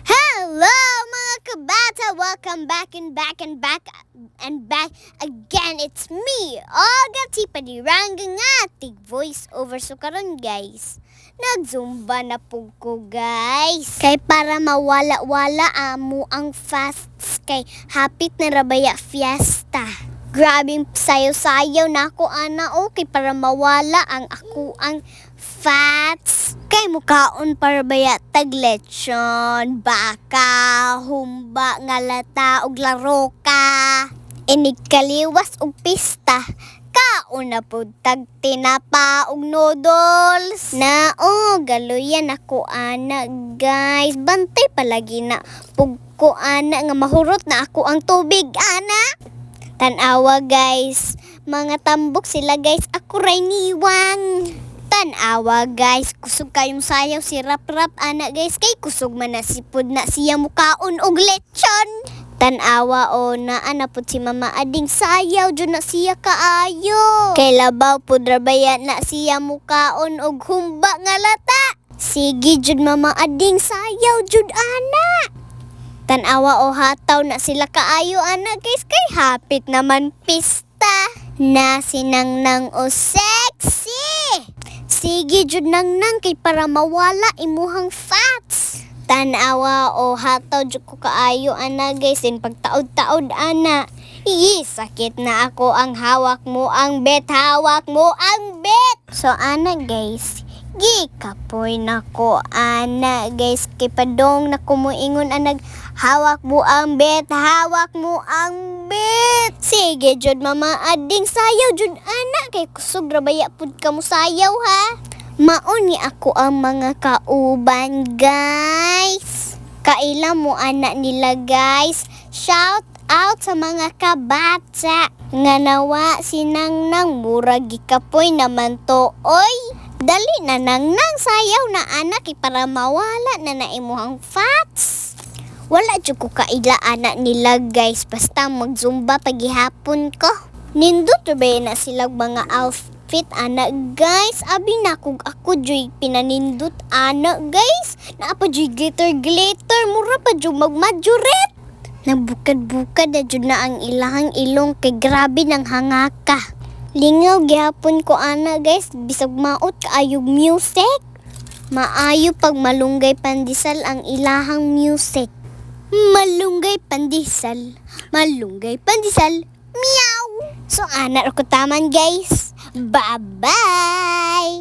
Hello mga kabata! Welcome back and back and back and back again. It's me, Olga Tipadiranga nga, tig voice over so karon guys. Nagzumba na po ko guys. Kay para mawala-wala amo ang fasts kay hapit na rabaya fiesta. Grabing sayo-sayaw na ako ana okay para mawala ang ako ang fats. Kay mukaon para baya tag lechon, baka, humba, ngalata ug laro ka. Inig kaliwas og pista. Kaon na pud tag tinapa ug noodles. Na galuyan ako ana guys. Bantay palagi na pug ko ana nga mahurot na ako ang tubig ana. Tanawa guys, mga tambok sila guys, ako ray niwang. Tanawa guys, kusog kayong sayaw si Rap-Rap ana guys, kay kusog man na sipod na siya mukaon og lechon. Tanawa naan na pud si Mama Ading sayaw jud na siya kaayo. Kay labaw pud rabaya na siya mukaon og humba nga lata. Sige jud Mama Ading sayaw jud ana. Tanawa hataw na sila kaayo ana guys kay hapit naman pista na sinangnang sexy. Sige jud nang kay para mawala imuhang fats. Tanawa hataw jud ko kaayo ana guys din pagtaod-taod ana. Sakit na ako ang hawak mo ang bet, hawak mo ang bet. So ana guys, gikapoy nako ana guys kay padong na kumuingon anag hawak mo ang bet, hawak mo ang bet. Sige jud Mama Ading sayaw jud ana kay kusog rabaya pud kamo sayaw ha. Maon ni ako ang mga kauban guys. Kaila mo ana nila guys. Shout out sa mga kabata nga nawa sinangnang murag gikapoy naman to oy. Dali na nang sayaw na anak para mawala na naimuhang fats. Wala jud ko kaila anak nila guys basta magzumba pagihapon ko. Nindot ba na silang mga outfit anak guys. Abi na kung ako joy pinanindot anak guys. Naapa joy glitter mura pa joy magmajoret. Nagbukad-bukad na jud na ang ilahang ilong kay grabe ng hangaka. Lingaw gihapon ko ana guys bisag maot kaayog music. Maayo pag malunggay pandesal ang ilahang music. Malunggay pandesal, malunggay pandesal, meow. So ana ko taman guys. Bye-bye.